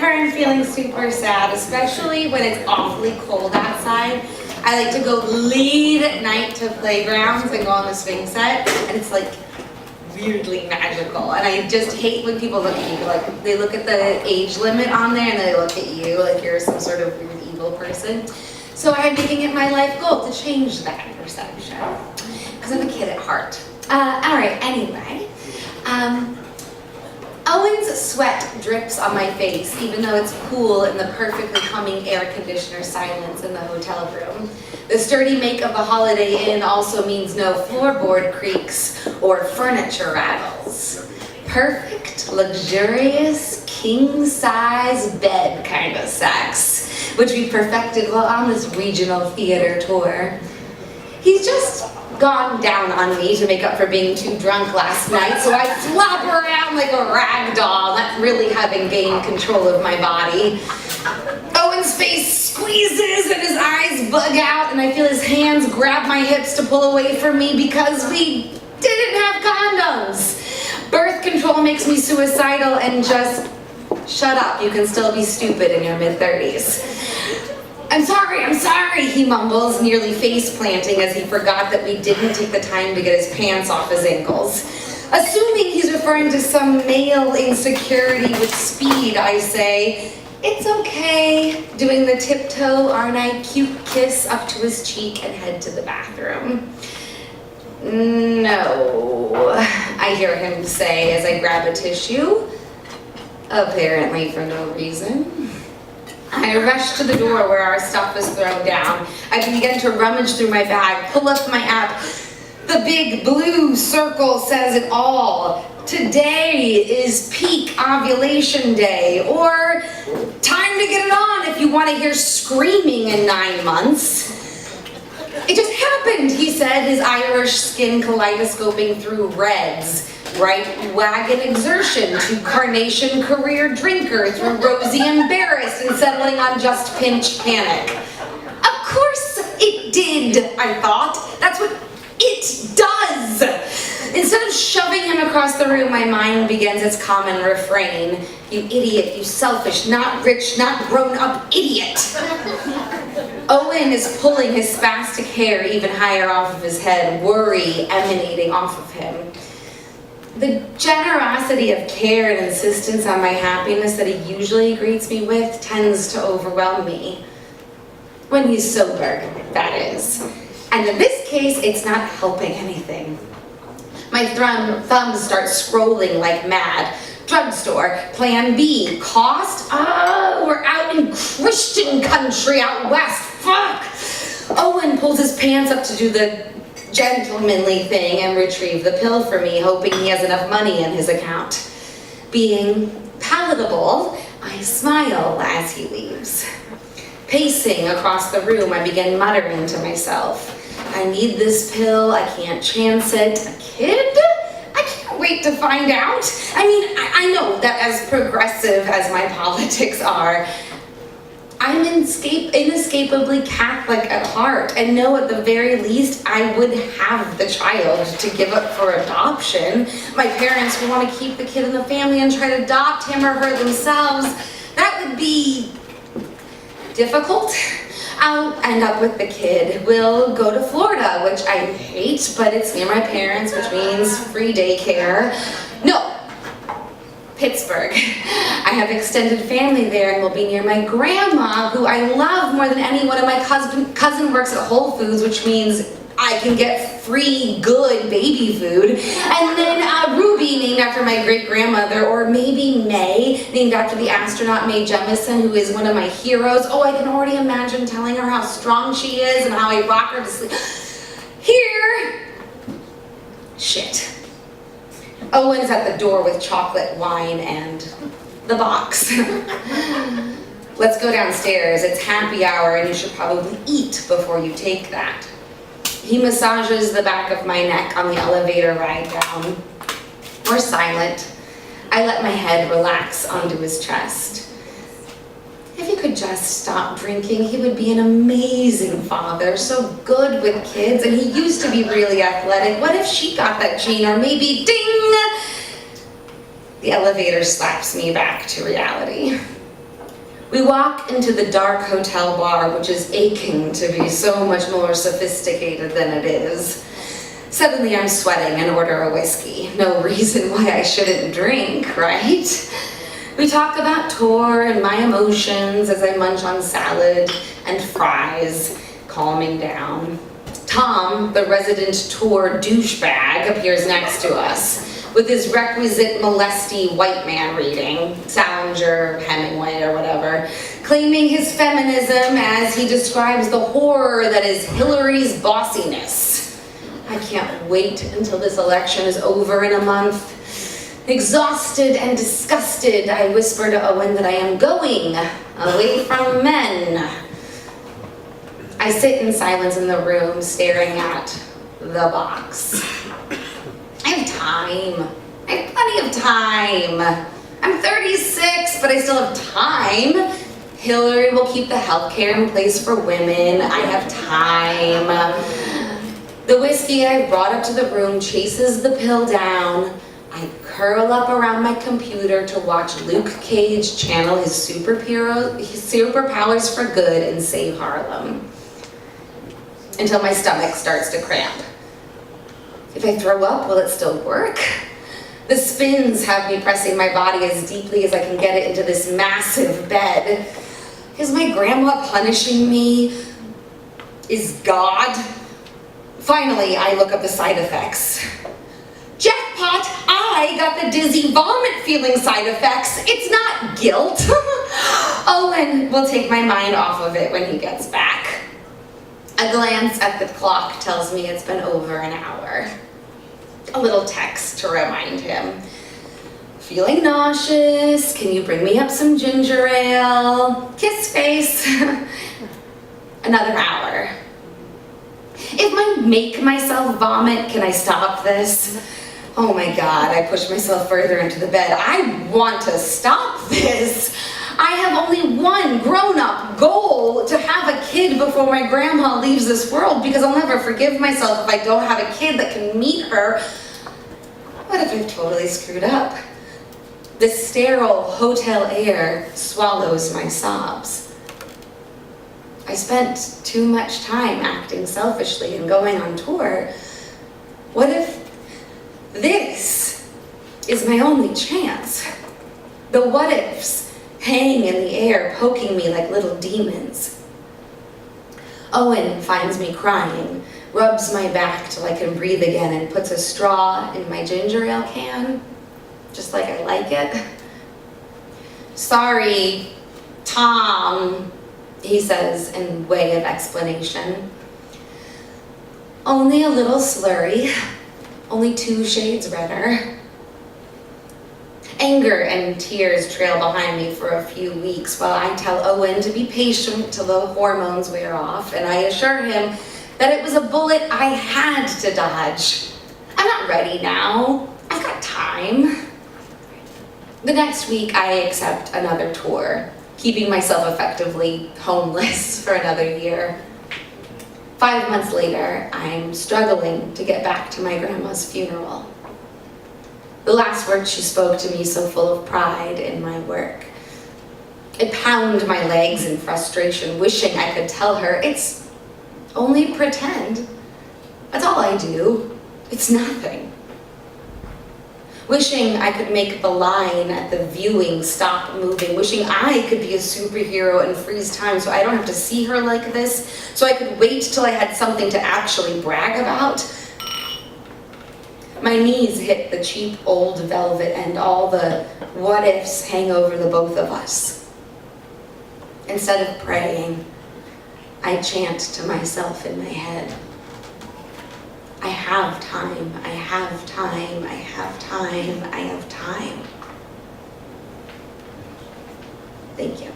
whenever I'm feeling super sad, especially when it's awfully cold outside, I like to go late at night to playgrounds and go on the swing set, and it's like weirdly magical. And I just hate when people look at you, like they look at the age limit on there and they look at you like you're some sort of weird evil person. So I'm making it my life goal to change that perception, because I'm a kid at heart. All right, anyway. Owen's sweat drips on my face, even though it's cool in the perfectly humming air conditioner silence in the hotel room. The sturdy make of the Holiday Inn also means no floorboard creaks or furniture rattles. Perfect, luxurious, king-size bed kind of sex, which we perfected while on this regional theater tour. He's just gone down on me to make up for being too drunk last night, so I flop around like a rag doll, not really having gained control of my body. Owen's face squeezes and his eyes bug out, and I feel his hands grab my hips to pull away from me because we didn't have condoms. Birth control makes me suicidal, and just shut up, you can still be stupid in your mid-30s. I'm sorry, he mumbles, nearly face-planting as he forgot that we didn't take the time to get his pants off his ankles. Assuming he's referring to some male insecurity with speed, I say, "It's okay," doing the tiptoe, aren't I, cute kiss up to his cheek and head to the bathroom. "No," I hear him say as I grab a tissue, apparently for no reason. I rush to the door where our stuff was thrown down. I begin to rummage through my bag, pull up my app. The big blue circle says it all. Today is peak ovulation day, or time to get it on if you want to hear screaming in 9 months. "It just happened," he said, his Irish skin kaleidoscoping through reds. Right wagon exertion to carnation career drinker through rosy embarrassed and settling on just pinch panic. Of course it did, I thought. That's what it does. Instead of shoving him across the room, my mind begins its common refrain. "You idiot, you selfish, not rich, not grown up idiot." Owen is pulling his spastic hair even higher off of his head, worry emanating off of him. The generosity of care and insistence on my happiness that he usually greets me with tends to overwhelm me. When he's sober, that is. And in this case, it's not helping anything. My thumbs start scrolling like mad. Drugstore, plan B, cost? Oh, we're out in Christian country out west, fuck! Owen pulls his pants up to do the gentlemanly thing and retrieve the pill for me, hoping he has enough money in his account. Being palatable, I smile as he leaves. Pacing across the room, I begin muttering to myself, "I need this pill, I can't chance it. A kid? I can't wait to find out." I mean, I know that as progressive as my politics are, I'm inescapably Catholic at heart, and know at the very least I would have the child to give up for adoption. My parents would want to keep the kid in the family and try to adopt him or her themselves. That would be difficult. I'll end up with the kid. We'll go to Florida, which I hate, but it's near my parents, which means free daycare. No. Pittsburgh. I have extended family there and will be near my grandma, who I love more than anyone, and my cousin works at Whole Foods, which means I can get free, good baby food. And then Ruby, named after my great-grandmother, or maybe May, named after the astronaut Mae Jemison, who is one of my heroes. Oh, I can already imagine telling her how strong she is and how I rock her to sleep. Here! Shit. Owen's at the door with chocolate, wine, and the box. "Let's go downstairs. It's happy hour and you should probably eat before you take that." He massages the back of my neck on the elevator ride down. We're silent. I let my head relax onto his chest. If he could just stop drinking, he would be an amazing father, so good with kids, and he used to be really athletic. What if she got that gene, or maybe, ding! The elevator slaps me back to reality. We walk into the dark hotel bar, which is aching to be so much more sophisticated than it is. Suddenly I'm sweating and order a whiskey. No reason why I shouldn't drink, right? We talk about tour and my emotions as I munch on salad and fries, calming down. Tom, the resident tour douchebag, appears next to us with his requisite molesty white man reading, Salinger, Hemingway, or whatever, claiming his feminism as he describes the horror that is Hillary's bossiness. I can't wait until this election is over in a month. Exhausted and disgusted, I whisper to Owen that I am going away from men. I sit in silence in the room, staring at the box. I have time. I have plenty of time. I'm 36, but I still have time. Hillary will keep the healthcare in place for women. I have time. The whiskey I brought up to the room chases the pill down. I curl up around my computer to watch Luke Cage channel his superpowers for good and save Harlem. Until my stomach starts to cramp. If I throw up, will it still work? The spins have me pressing my body as deeply as I can get it into this massive bed. Is my grandma punishing me? Is God? Finally, I look up the side effects. Jackpot! I got the dizzy vomit feeling side effects. It's not guilt. Owen will take my mind off of it when he gets back. A glance at the clock tells me it's been over an hour. A little text to remind him. Feeling nauseous, can you bring me up some ginger ale? Kiss face. Another hour. If I make myself vomit, can I stop this? Oh my God, I push myself further into the bed. I want to stop this. I have only one grown-up goal, to have a kid before my grandma leaves this world, because I'll never forgive myself if I don't have a kid that can meet her. What if I've totally screwed up? The sterile hotel air swallows my sobs. I spent too much time acting selfishly and going on tour. What if this is my only chance? The what-ifs hang in the air, poking me like little demons. Owen finds me crying, rubs my back till I can breathe again, and puts a straw in my ginger ale can, just like I like it. Sorry, Tom, he says in way of explanation. Only a little slurry, only 2 shades redder. Anger and tears trail behind me for a few weeks while I tell Owen to be patient till the hormones wear off, and I assure him that it was a bullet I had to dodge. I'm not ready now. I've got time. The next week I accept another tour, keeping myself effectively homeless for another year. 5 months later, I'm struggling to get back to my grandma's funeral. The last words she spoke to me so full of pride in my work. I pound my legs in frustration, wishing I could tell her, it's only pretend. That's all I do. It's nothing. Wishing I could make the line at the viewing stop moving, wishing I could be a superhero and freeze time so I don't have to see her like this, so I could wait till I had something to actually brag about. My knees hit the cheap old velvet and all the what-ifs hang over the both of us. Instead of praying, I chant to myself in my head. I have time, I have time, I have time, I have time. Thank you.